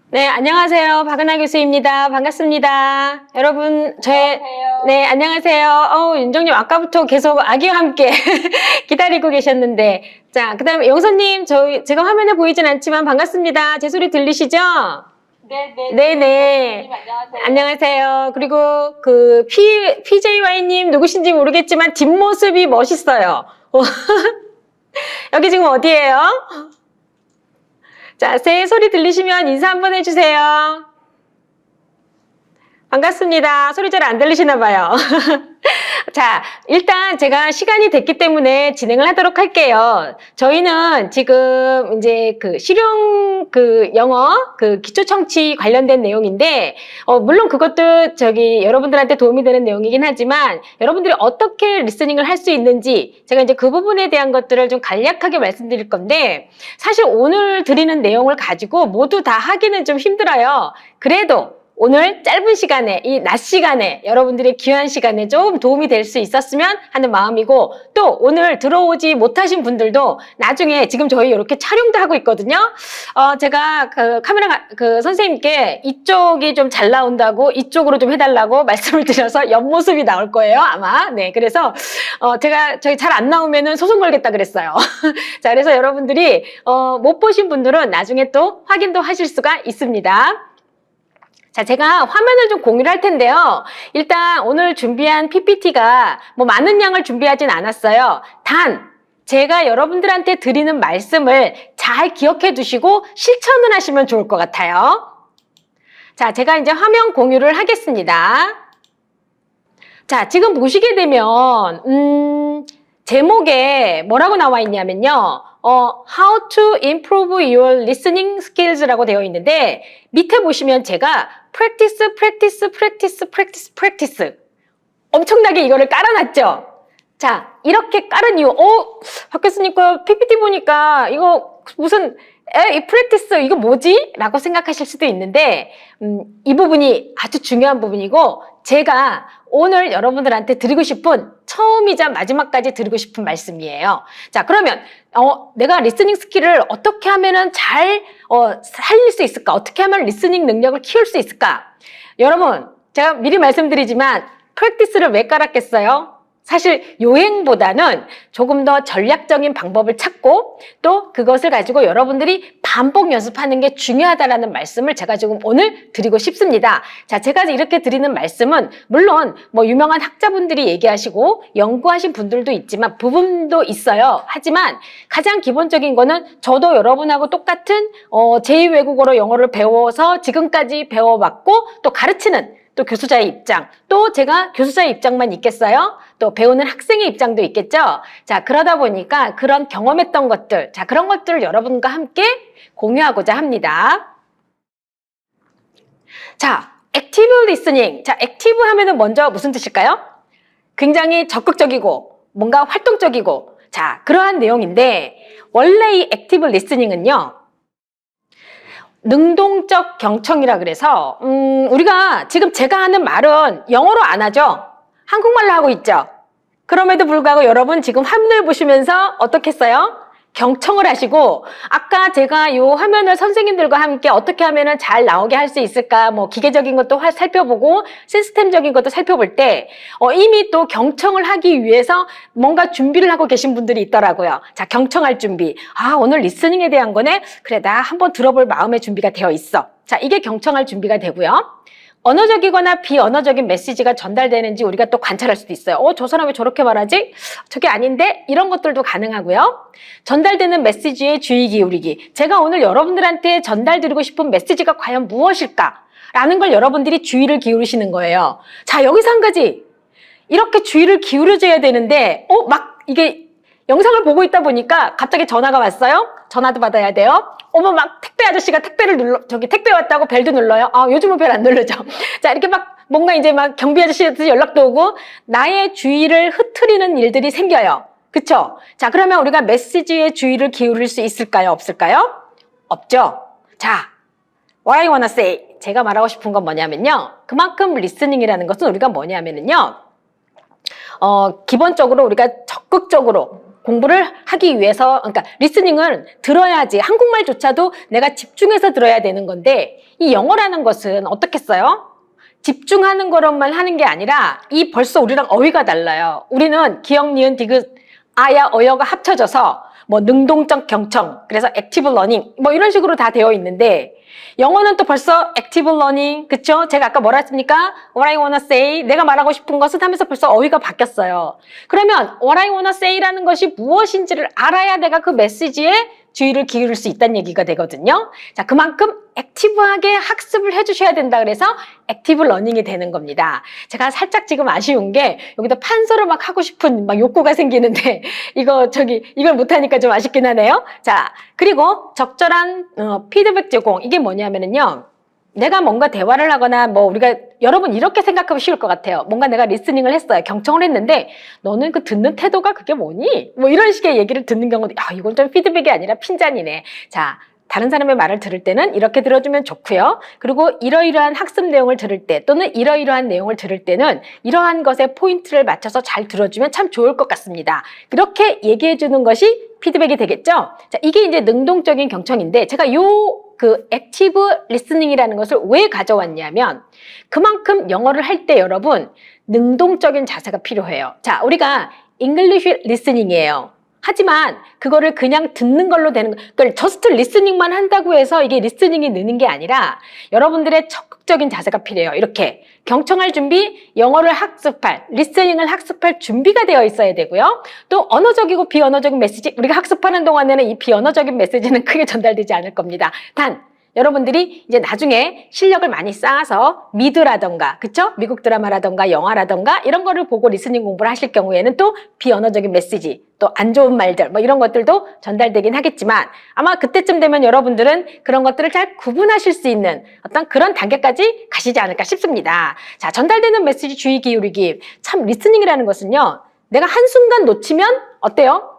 네, 안녕하세요. 박은하 교수입니다. 반갑습니다. 여러분, 네, 안녕하세요. 윤정님, 아까부터 계속 아기와 함께 기다리고 계셨는데. 자, 그 다음에 영선님, 제가 화면에 보이진 않지만 반갑습니다. 제 소리 들리시죠? 네네. 안녕하세요. 그리고 PJY님 누구신지 모르겠지만 뒷모습이 멋있어요. 여기 지금 어디예요? 자, 제 소리 들리시면 인사 한번 해주세요. 반갑습니다. 소리 잘 안 들리시나 봐요. 자, 일단 제가 시간이 됐기 때문에 진행을 하도록 할게요. 저희는 지금 이제 실용 영어 기초 청취 관련된 내용인데, 물론 그것도 여러분들한테 도움이 되는 내용이긴 하지만, 여러분들이 어떻게 리스닝을 할 수 있는지, 제가 이제 그 부분에 대한 것들을 좀 간략하게 말씀드릴 건데, 사실 오늘 드리는 내용을 가지고 모두 다 하기는 좀 힘들어요. 그래도 오늘 짧은 시간에, 이 낮 시간에, 여러분들의 귀한 시간에 좀 도움이 될 수 있었으면 하는 마음이고, 또 오늘 들어오지 못하신 분들도 나중에 지금 저희 이렇게 촬영도 하고 있거든요. 제가 카메라 선생님께 이쪽이 좀 잘 나온다고 이쪽으로 좀 해달라고 말씀을 드려서 옆모습이 나올 거예요, 아마. 네, 그래서 저희 잘 안 나오면은 소송 걸겠다 그랬어요. 자, 그래서 여러분들이 못 보신 분들은 나중에 또 확인도 하실 수가 있습니다. 자, 제가 화면을 좀 공유를 할 텐데요. 일단 오늘 준비한 PPT가 많은 양을 준비하진 않았어요. 단, 제가 여러분들한테 드리는 말씀을 잘 기억해 두시고 실천을 하시면 좋을 것 같아요. 자, 제가 이제 화면 공유를 하겠습니다. 자, 지금 보시게 되면, 제목에 뭐라고 나와 있냐면요. How to improve your listening skills라고 되어 있는데, 밑에 보시면 제가 practice 엄청나게 이거를 깔아놨죠. 자, 이렇게 깔은 이유, 박 교수님 거 PPT 보니까 이거 무슨 이 practice 이거 뭐지? 라고 생각하실 수도 있는데, 이 부분이 아주 중요한 부분이고, 제가 오늘 여러분들한테 드리고 싶은 처음이자 마지막까지 드리고 싶은 말씀이에요. 자, 그러면 내가 리스닝 스킬을 어떻게 하면은 잘 살릴 수 있을까? 어떻게 하면 리스닝 능력을 키울 수 있을까? 여러분, 제가 미리 말씀드리지만 프랙티스를 왜 깔았겠어요? 사실 요행보다는 조금 더 전략적인 방법을 찾고 또 그것을 가지고 여러분들이 반복 연습하는 게 중요하다라는 말씀을 제가 지금 오늘 드리고 싶습니다. 자, 제가 이렇게 드리는 말씀은 물론 유명한 학자분들이 얘기하시고 연구하신 분들도 있지만 부분도 있어요. 하지만 가장 기본적인 거는 저도 여러분하고 똑같은 제2외국어로 영어를 배워서 지금까지 배워왔고 또 가르치는 또 교수자의 입장, 또 제가 교수자의 입장만 있겠어요? 또 배우는 학생의 입장도 있겠죠? 자, 그러다 보니까 그런 경험했던 것들, 자, 그런 것들을 여러분과 함께 공유하고자 합니다. 자, 액티브 리스닝. 자, 액티브 하면은 먼저 무슨 뜻일까요? 굉장히 적극적이고, 뭔가 활동적이고, 자, 그러한 내용인데, 원래 이 액티브 리스닝은요, 능동적 경청이라 그래서 우리가 지금 제가 하는 말은 영어로 안 하죠. 한국말로 하고 있죠. 그럼에도 불구하고 여러분 지금 화면을 보시면서 어떻게 했어요? 경청을 하시고 아까 제가 이 화면을 선생님들과 함께 어떻게 하면 잘 나오게 할 수 있을까 기계적인 것도 살펴보고 시스템적인 것도 살펴볼 때 이미 또 경청을 하기 위해서 뭔가 준비를 하고 계신 분들이 있더라고요. 자, 경청할 준비. 오늘 리스닝에 대한 거네. 그래, 나 한번 들어볼 마음의 준비가 되어 있어. 자, 이게 경청할 준비가 되고요. 언어적이거나 비언어적인 메시지가 전달되는지 우리가 또 관찰할 수도 있어요. 저 사람 왜 저렇게 말하지? 저게 아닌데? 이런 것들도 가능하고요. 전달되는 메시지에 주의 기울이기. 제가 오늘 여러분들한테 전달드리고 싶은 메시지가 과연 무엇일까? 라는 걸 여러분들이 주의를 기울이시는 거예요. 자, 여기서 한 가지. 이렇게 주의를 기울여줘야 되는데, 이게 영상을 보고 있다 보니까 갑자기 전화가 왔어요. 전화도 받아야 돼요. 막 택배 아저씨가 택배를 택배 왔다고 벨도 눌러요. 요즘은 벨 안 누르죠. 자, 이렇게 뭔가 이제 경비 아저씨한테 연락도 오고 나의 주의를 흐트리는 일들이 생겨요. 그쵸? 자, 그러면 우리가 메시지에 주의를 기울일 수 있을까요? 없을까요? 없죠. 자, what I wanna say. 제가 말하고 싶은 건 뭐냐면요. 그만큼 리스닝이라는 것은 우리가 뭐냐면요. 기본적으로 우리가 적극적으로 공부를 하기 위해서, 그러니까 리스닝을 들어야지, 한국말조차도 내가 집중해서 들어야 되는 건데, 이 영어라는 것은 어떻겠어요? 집중하는 거로만 하는 게 아니라 이 벌써 우리랑 어휘가 달라요. 우리는 기역, 니은, 디귿, 아야, 어여가 합쳐져서 뭐 능동적 경청, 그래서 액티브 러닝 뭐 이런 식으로 다 되어 있는데 영어는 또 벌써 액티브 러닝, 그쵸? 제가 아까 뭐라 했습니까? What I wanna say, 내가 말하고 싶은 것은 하면서 벌써 어휘가 바뀌었어요. 그러면 What I wanna say라는 것이 무엇인지를 알아야 내가 그 메시지에 주의를 기울일 수 있다는 얘기가 되거든요. 자, 그만큼 액티브하게 학습을 해주셔야 된다 그래서 액티브 러닝이 되는 겁니다. 제가 살짝 지금 아쉬운 게 여기다 판서를 막 하고 싶은 막 욕구가 생기는데 이걸 못하니까 좀 아쉽긴 하네요. 자, 그리고 적절한 피드백 제공, 이게 뭐냐면은요. 내가 뭔가 대화를 하거나 여러분 이렇게 생각하면 쉬울 것 같아요. 뭔가 내가 리스닝을 했어요. 경청을 했는데 너는 그 듣는 태도가 그게 뭐니? 뭐 이런 식의 얘기를 듣는 경우도 이건 좀 피드백이 아니라 핀잔이네. 자, 다른 사람의 말을 들을 때는 이렇게 들어주면 좋고요. 그리고 이러이러한 학습 내용을 들을 때 또는 이러이러한 내용을 들을 때는 이러한 것에 포인트를 맞춰서 잘 들어주면 참 좋을 것 같습니다. 그렇게 얘기해 주는 것이 피드백이 되겠죠? 자, 이게 이제 능동적인 경청인데 제가 액티브 리스닝이라는 것을 왜 가져왔냐면 그만큼 영어를 할 때 여러분 능동적인 자세가 필요해요. 자, 우리가 English 리스닝이에요. 하지만 그거를 그냥 듣는 걸로 되는 그러니까 저스트 리스닝만 한다고 해서 이게 리스닝이 느는 게 아니라 여러분들의 적극적인 자세가 필요해요. 이렇게 경청할 준비, 영어를 학습할, 리스닝을 학습할 준비가 되어 있어야 되고요. 또 언어적이고 비언어적인 메시지, 우리가 학습하는 동안에는 이 비언어적인 메시지는 크게 전달되지 않을 겁니다. 단 여러분들이 이제 나중에 실력을 많이 쌓아서 미드라던가, 그쵸? 미국 드라마라던가 영화라던가 이런 거를 보고 리스닝 공부를 하실 경우에는 또 비언어적인 메시지, 또 안 좋은 말들, 뭐 이런 것들도 전달되긴 하겠지만 아마 그때쯤 되면 여러분들은 그런 것들을 잘 구분하실 수 있는 어떤 그런 단계까지 가시지 않을까 싶습니다. 자, 전달되는 메시지 주의 기울이기. 참 리스닝이라는 것은요, 내가 한순간 놓치면 어때요?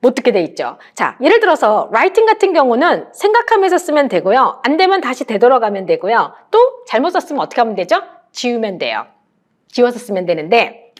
못 듣게 돼 있죠. 자, 예를 들어서 라이팅 같은 경우는 생각하면서 쓰면 되고요. 안 되면 다시 되돌아가면 되고요. 또 잘못 썼으면 어떻게 하면 되죠? 지우면 돼요. 지워서 쓰면 되는데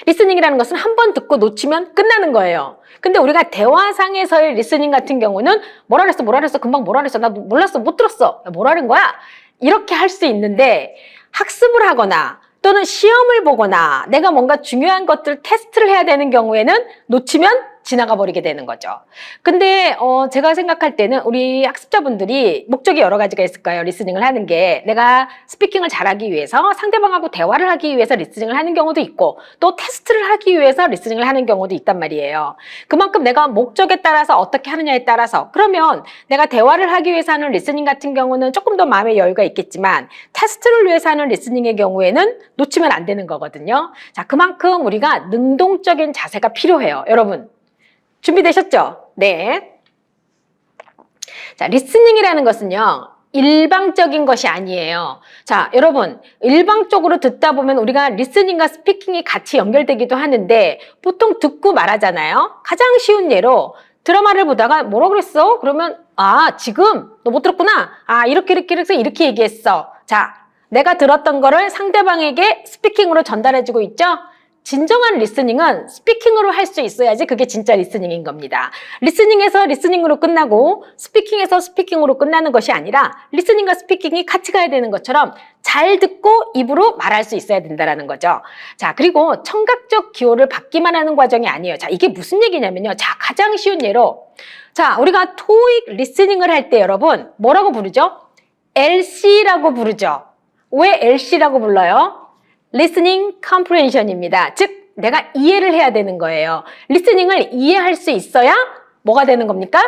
리스닝이라는 것은 한 번 듣고 놓치면 끝나는 거예요. 근데 우리가 대화상에서의 리스닝 같은 경우는 뭐라 그랬어? 금방 뭐라 그랬어? 나 몰랐어. 못 들었어. 뭐라는 거야? 이렇게 할 수 있는데 학습을 하거나 또는 시험을 보거나 내가 뭔가 중요한 것들 테스트를 해야 되는 경우에는 놓치면 지나가 버리게 되는 거죠. 근데 제가 생각할 때는 우리 학습자분들이 목적이 여러 가지가 있을 거예요. 리스닝을 하는 게 내가 스피킹을 잘하기 위해서 상대방하고 대화를 하기 위해서 리스닝을 하는 경우도 있고 또 테스트를 하기 위해서 리스닝을 하는 경우도 있단 말이에요. 그만큼 내가 목적에 따라서 어떻게 하느냐에 따라서 그러면 내가 대화를 하기 위해서 하는 리스닝 같은 경우는 조금 더 마음의 여유가 있겠지만 테스트를 위해서 하는 리스닝의 경우에는 놓치면 안 되는 거거든요. 자, 그만큼 우리가 능동적인 자세가 필요해요. 여러분 준비되셨죠? 네. 자, 리스닝이라는 것은요, 일방적인 것이 아니에요. 자, 여러분, 일방적으로 듣다 보면 우리가 리스닝과 스피킹이 같이 연결되기도 하는데 보통 듣고 말하잖아요. 가장 쉬운 예로 드라마를 보다가 뭐라 그랬어? 그러면 지금 너 못 들었구나. 이렇게 해서 이렇게 얘기했어. 자, 내가 들었던 거를 상대방에게 스피킹으로 전달해주고 있죠? 진정한 리스닝은 스피킹으로 할 수 있어야지 그게 진짜 리스닝인 겁니다. 리스닝에서 리스닝으로 끝나고 스피킹에서 스피킹으로 끝나는 것이 아니라 리스닝과 스피킹이 같이 가야 되는 것처럼 잘 듣고 입으로 말할 수 있어야 된다는 거죠. 자, 그리고 청각적 기호를 받기만 하는 과정이 아니에요. 자, 이게 무슨 얘기냐면요. 자, 가장 쉬운 예로 자, 우리가 토익 리스닝을 할 때 여러분 뭐라고 부르죠? LC라고 부르죠. 왜 LC라고 불러요? Listening Comprehension입니다. 즉, 내가 이해를 해야 되는 거예요. 리스닝을 이해할 수 있어야 뭐가 되는 겁니까?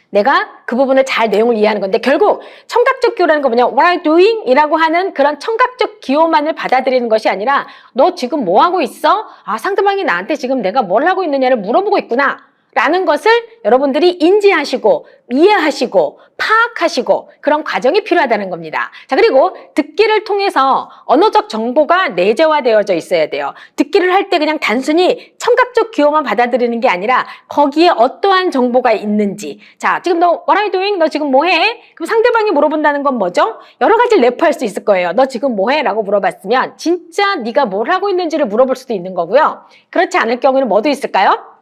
내가 그 부분을 잘 내용을 이해하는 건데 결국 청각적 기호라는 거 뭐냐? What are you doing? 이라고 하는 그런 청각적 기호만을 받아들이는 것이 아니라 너 지금 뭐 하고 있어? 상대방이 나한테 지금 내가 뭘 하고 있느냐를 물어보고 있구나. 라는 것을 여러분들이 인지하시고 이해하시고 파악하시고 그런 과정이 필요하다는 겁니다. 자, 그리고 듣기를 통해서 언어적 정보가 내재화되어져 있어야 돼요. 듣기를 할 때 그냥 단순히 청각적 기호만 받아들이는 게 아니라 거기에 어떠한 정보가 있는지. 자, 지금 너 what are you doing? 너 지금 뭐 해? 그럼 상대방이 물어본다는 건 뭐죠? 여러 가지를 내포할 수 있을 거예요. 너 지금 뭐 해? 라고 물어봤으면 진짜 네가 뭘 하고 있는지를 물어볼 수도 있는 거고요. 그렇지 않을 경우에는 뭐도 있을까요?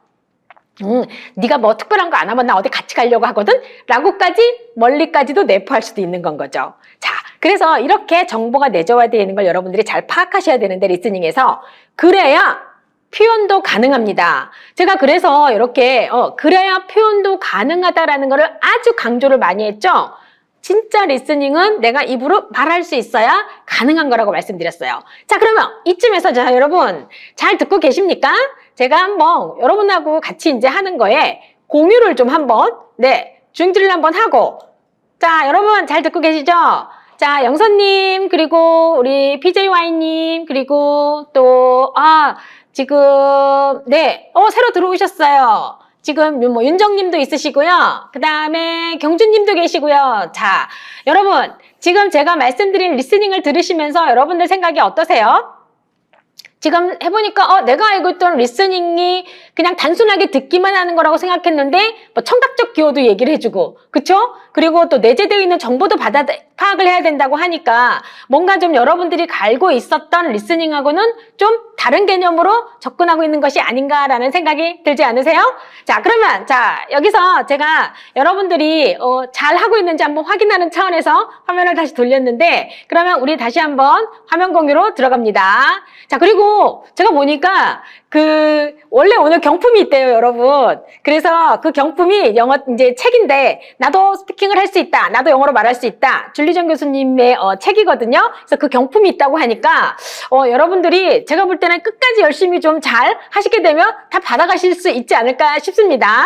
네가 뭐 특별한 거 안 하면 나 어디 같이 가려고 하거든? 라고까지 멀리까지도 내포할 수도 있는 건 거죠. 자, 그래서 이렇게 정보가 내재화되어 있는 걸 여러분들이 잘 파악하셔야 되는데 리스닝에서 그래야 표현도 가능합니다. 제가 그래서 이렇게 그래야 표현도 가능하다라는 거를 아주 강조를 많이 했죠. 진짜 리스닝은 내가 입으로 말할 수 있어야 가능한 거라고 말씀드렸어요. 자, 그러면 이쯤에서 자, 여러분 잘 듣고 계십니까? 제가 한번 여러분하고 같이 이제 하는 거에 공유를 좀 한번 중지를 한번 하고 자, 여러분 잘 듣고 계시죠? 자, 영선님 그리고 우리 PJY님 그리고 또 지금 새로 들어오셨어요. 지금 뭐 윤정님도 있으시고요. 그 다음에 경주님도 계시고요. 자, 여러분 지금 제가 말씀드린 리스닝을 들으시면서 여러분들 생각이 어떠세요? 지금 해보니까 내가 알고 있던 리스닝이 그냥 단순하게 듣기만 하는 거라고 생각했는데 뭐 청각적 기호도 얘기를 해주고 그쵸? 그리고 또 내재되어 있는 정보도 파악을 해야 된다고 하니까 뭔가 좀 여러분들이 알고 있었던 리스닝하고는 좀 다른 개념으로 접근하고 있는 것이 아닌가라는 생각이 들지 않으세요? 자, 그러면 여기서 제가 여러분들이 잘 하고 있는지 한번 확인하는 차원에서 화면을 다시 돌렸는데 그러면 우리 다시 한번 화면 공유로 들어갑니다. 자, 그리고 제가 보니까 원래 오늘 경품이 있대요, 여러분. 그래서 그 경품이 영어 이제 책인데 나도 스피킹을 할 수 있다. 나도 영어로 말할 수 있다. 줄리정 교수님의 책이거든요. 그래서 그 경품이 있다고 하니까 여러분들이 제가 볼 때는 끝까지 열심히 좀 잘 하시게 되면 다 받아가실 수 있지 않을까 싶습니다.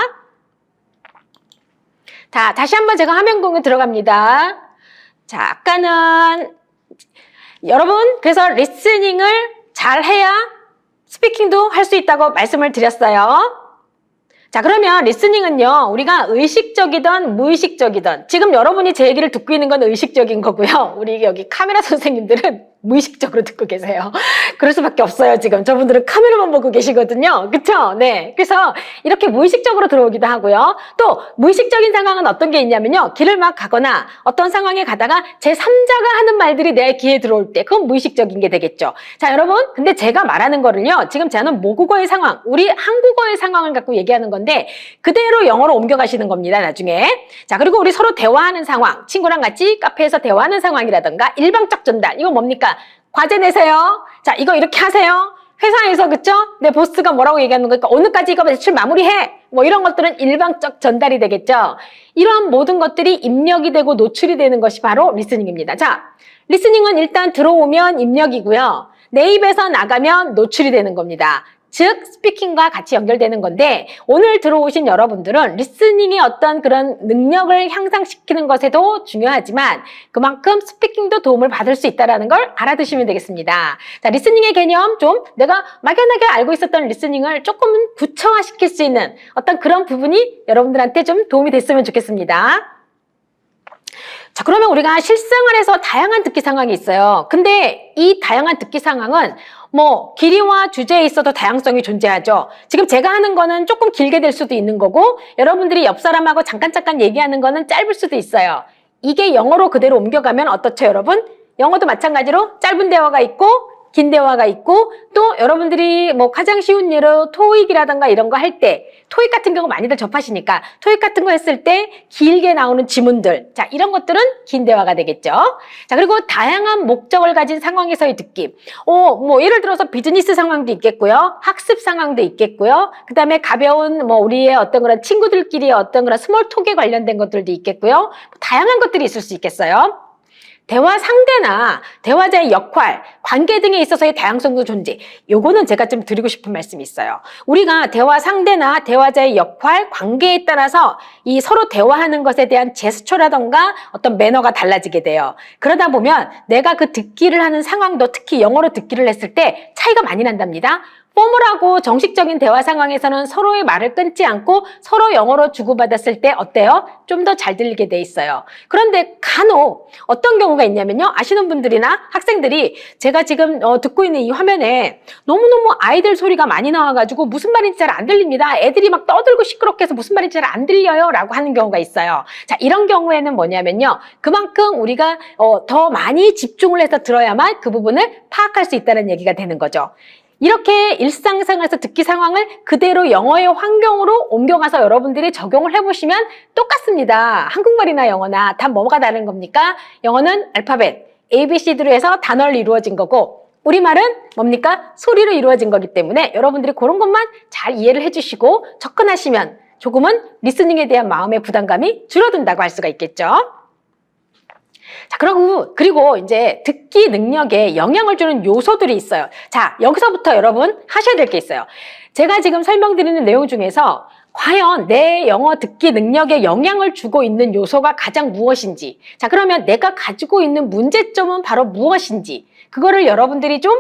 자, 다시 한번 제가 화면 공유 들어갑니다. 자, 아까는 여러분 그래서 리스닝을 잘 해야 스피킹도 할 수 있다고 말씀을 드렸어요. 자, 그러면 리스닝은요, 우리가 의식적이든 무의식적이든 지금 여러분이 제 얘기를 듣고 있는 건 의식적인 거고요. 우리 여기 카메라 선생님들은 무의식적으로 듣고 계세요. 그럴 수밖에 없어요, 지금. 저분들은 카메라만 보고 계시거든요. 그쵸? 네. 그래서 이렇게 무의식적으로 들어오기도 하고요. 또, 무의식적인 상황은 어떤 게 있냐면요. 길을 막 가거나 어떤 상황에 가다가 제3자가 하는 말들이 내 귀에 들어올 때, 그건 무의식적인 게 되겠죠. 자, 여러분. 근데 제가 말하는 거를요. 지금 저는 모국어의 상황, 우리 한국어의 상황을 갖고 얘기하는 건데, 그대로 영어로 옮겨가시는 겁니다, 나중에. 자, 그리고 우리 서로 대화하는 상황, 친구랑 같이 카페에서 대화하는 상황이라든가, 일방적 전달, 이건 뭡니까? 과제 내세요. 자, 이거 이렇게 하세요. 회사에서 그쵸? 내 보스가 뭐라고 얘기하는 거니까 오늘까지 이거 대출 마무리해. 뭐 이런 것들은 일방적 전달이 되겠죠. 이러한 모든 것들이 입력이 되고 노출이 되는 것이 바로 리스닝입니다. 자, 리스닝은 일단 들어오면 입력이고요. 내 입에서 나가면 노출이 되는 겁니다. 즉 스피킹과 같이 연결되는 건데 오늘 들어오신 여러분들은 리스닝의 어떤 그런 능력을 향상시키는 것에도 중요하지만 그만큼 스피킹도 도움을 받을 수 있다는 걸 알아두시면 되겠습니다. 자, 리스닝의 개념 좀 내가 막연하게 알고 있었던 리스닝을 조금은 구체화시킬 수 있는 어떤 그런 부분이 여러분들한테 좀 도움이 됐으면 좋겠습니다. 자, 그러면 우리가 실생활에서 다양한 듣기 상황이 있어요. 근데 이 다양한 듣기 상황은 뭐 길이와 주제에 있어도 다양성이 존재하죠. 지금 제가 하는 거는 조금 길게 될 수도 있는 거고 여러분들이 옆 사람하고 잠깐 얘기하는 거는 짧을 수도 있어요. 이게 영어로 그대로 옮겨가면 어떻죠, 여러분? 영어도 마찬가지로 짧은 대화가 있고 긴 대화가 있고 또 여러분들이 뭐 가장 쉬운 예로 토익이라든가 이런 거 할 때 토익 같은 경우 많이들 접하시니까 토익 같은 거 했을 때 길게 나오는 지문들 자 이런 것들은 긴 대화가 되겠죠. 자 그리고 다양한 목적을 가진 상황에서의 듣기 뭐 예를 들어서 비즈니스 상황도 있겠고요. 학습 상황도 있겠고요. 그 다음에 가벼운 뭐 우리의 어떤 그런 친구들끼리의 어떤 그런 스몰 톡에 관련된 것들도 있겠고요. 다양한 것들이 있을 수 있겠어요. 대화 상대나 대화자의 역할, 관계 등에 있어서의 다양성도 존재. 요거는 제가 좀 드리고 싶은 말씀이 있어요. 우리가 대화 상대나 대화자의 역할, 관계에 따라서 이 서로 대화하는 것에 대한 제스처라던가 어떤 매너가 달라지게 돼요. 그러다 보면 내가 그 듣기를 하는 상황도 특히 영어로 듣기를 했을 때 차이가 많이 난답니다. 포멀하고 정식적인 대화 상황에서는 서로의 말을 끊지 않고 서로 영어로 주고받았을 때 어때요? 좀 더 잘 들리게 돼 있어요. 그런데 간혹 어떤 경우가 있냐면요. 아시는 분들이나 학생들이 제가 지금 듣고 있는 이 화면에 너무너무 아이들 소리가 많이 나와가지고 무슨 말인지 잘 안 들립니다. 애들이 막 떠들고 시끄럽게 해서 무슨 말인지 잘 안 들려요. 라고 하는 경우가 있어요. 자, 이런 경우에는 뭐냐면요. 그만큼 우리가 더 많이 집중을 해서 들어야만 그 부분을 파악할 수 있다는 얘기가 되는 거죠. 이렇게 일상생활에서 듣기 상황을 그대로 영어의 환경으로 옮겨가서 여러분들이 적용을 해보시면 똑같습니다. 한국말이나 영어나 다 뭐가 다른 겁니까? 영어는 알파벳 ABCD로 해서 단어로 이루어진 거고 우리말은 뭡니까? 소리로 이루어진 거기 때문에 여러분들이 그런 것만 잘 이해를 해주시고 접근하시면 조금은 리스닝에 대한 마음의 부담감이 줄어든다고 할 수가 있겠죠. 자, 그리고 이제 듣기 능력에 영향을 주는 요소들이 있어요. 자, 여기서부터 여러분 하셔야 될 게 있어요. 제가 지금 설명드리는 내용 중에서 과연 내 영어 듣기 능력에 영향을 주고 있는 요소가 가장 무엇인지, 자, 그러면 내가 가지고 있는 문제점은 바로 무엇인지, 그거를 여러분들이 좀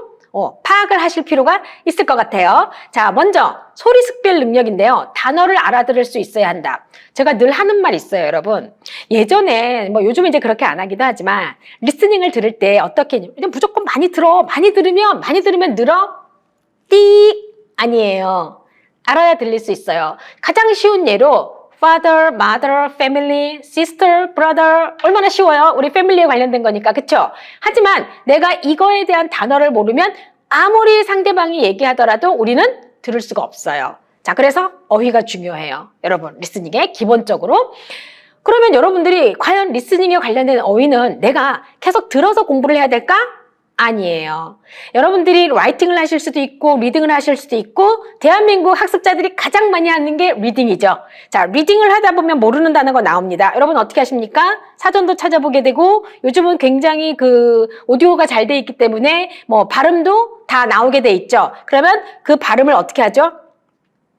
파악을 하실 필요가 있을 것 같아요. 자, 먼저 소리識別 능력인데요. 단어를 알아들을 수 있어야 한다. 제가 늘 하는 말 있어요, 여러분. 예전에 요즘은 이제 그렇게 안 하기도 하지만 리스닝을 들을 때 어떻게 그냥 무조건 많이 들어. 많이 들으면 늘어. 띡 아니에요. 알아야 들릴 수 있어요. 가장 쉬운 예로 father, mother, family, sister, brother 얼마나 쉬워요? 우리 패밀리에 관련된 거니까, 그쵸? 하지만 내가 이거에 대한 단어를 모르면 아무리 상대방이 얘기하더라도 우리는 들을 수가 없어요. 자, 그래서 어휘가 중요해요. 여러분, 리스닝에 기본적으로. 그러면 여러분들이 과연 리스닝에 관련된 어휘는 내가 계속 들어서 공부를 해야 될까? 아니에요. 여러분들이 라이팅을 하실 수도 있고 리딩을 하실 수도 있고 대한민국 학습자들이 가장 많이 하는 게 리딩이죠. 자, 리딩을 하다 보면 모르는 단어가 나옵니다. 여러분 어떻게 하십니까? 사전도 찾아보게 되고 요즘은 굉장히 오디오가 잘 돼 있기 때문에 발음도 다 나오게 돼 있죠. 그러면 그 발음을 어떻게 하죠?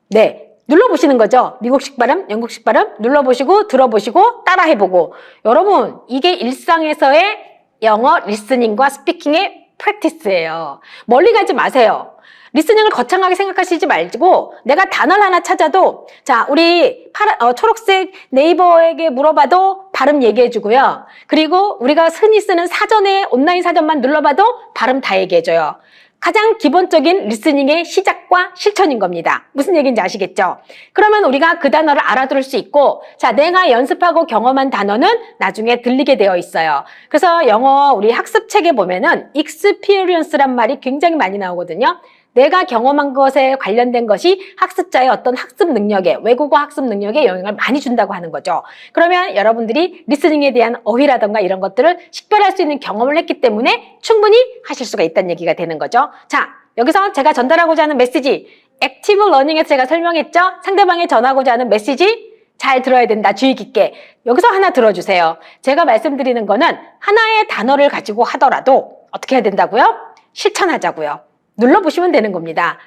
네. 눌러보시는 거죠. 미국식 발음, 영국식 발음 눌러보시고 들어보시고 따라해보고. 여러분 이게 일상에서의 영어 리스닝과 스피킹의 프랙티스예요. 멀리 가지 마세요. 리스닝을 거창하게 생각하시지 말고 내가 단어를 하나 찾아도 자, 우리 초록색 네이버에게 물어봐도 발음 얘기해주고요. 그리고 우리가 흔히 쓰는 사전에 온라인 사전만 눌러봐도 발음 다 얘기해줘요. 가장 기본적인 리스닝의 시작과 실천인 겁니다. 무슨 얘기인지 아시겠죠? 그러면 우리가 그 단어를 알아들을 수 있고 자, 내가 연습하고 경험한 단어는 나중에 들리게 되어 있어요. 그래서 영어 우리 학습책에 보면은 experience란 말이 굉장히 많이 나오거든요. 내가 경험한 것에 관련된 것이 학습자의 어떤 학습 능력에, 외국어 학습 능력에 영향을 많이 준다고 하는 거죠. 그러면 여러분들이 리스닝에 대한 어휘라든가 이런 것들을 식별할 수 있는 경험을 했기 때문에 충분히 하실 수가 있다는 얘기가 되는 거죠. 자, 여기서 제가 전달하고자 하는 메시지, 액티브 러닝에서 제가 설명했죠? 상대방에 전하고자 하는 메시지 잘 들어야 된다, 주의 깊게. 여기서 하나 들어주세요. 제가 말씀드리는 거는 하나의 단어를 가지고 하더라도 어떻게 해야 된다고요? 실천하자고요. 눌러보시면 되는 겁니다.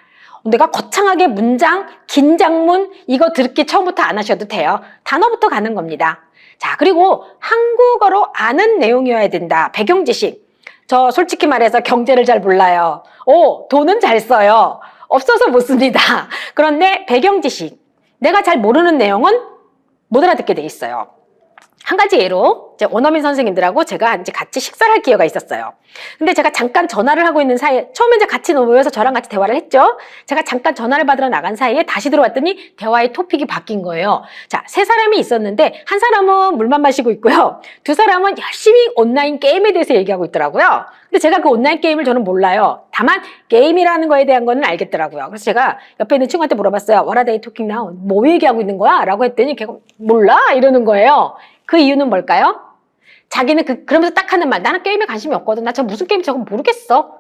내가 거창하게 문장, 긴 장문 이거 듣기 처음부터 안 하셔도 돼요. 단어부터 가는 겁니다. 자, 그리고 한국어로 아는 내용이어야 된다. 배경 지식. 저 솔직히 말해서 경제를 잘 몰라요. 돈은 잘 써요. 없어서 못 씁니다. 그런데 배경 지식. 내가 잘 모르는 내용은 못 알아듣게 돼 있어요. 한 가지 예로 이제 원어민 선생님들하고 제가 이제 같이 식사를 할 기회가 있었어요. 근데 제가 잠깐 전화를 하고 있는 사이에 처음에 이제 같이 모여서 저랑 같이 대화를 했죠. 제가 잠깐 전화를 받으러 나간 사이에 다시 들어왔더니 대화의 토픽이 바뀐 거예요. 자, 세 사람이 있었는데 한 사람은 물만 마시고 있고요. 두 사람은 열심히 온라인 게임에 대해서 얘기하고 있더라고요. 근데 제가 그 온라인 게임을 저는 몰라요. 다만 게임이라는 거에 대한 거는 알겠더라고요. 그래서 제가 옆에 있는 친구한테 물어봤어요. What are they talking now? 뭐 얘기하고 있는 거야? 라고 했더니 걔가 몰라? 이러는 거예요. 그 이유는 뭘까요? 자기는 그러면서 딱 하는 말, 나는 게임에 관심이 없거든. 나 저 무슨 게임인지 저건 모르겠어.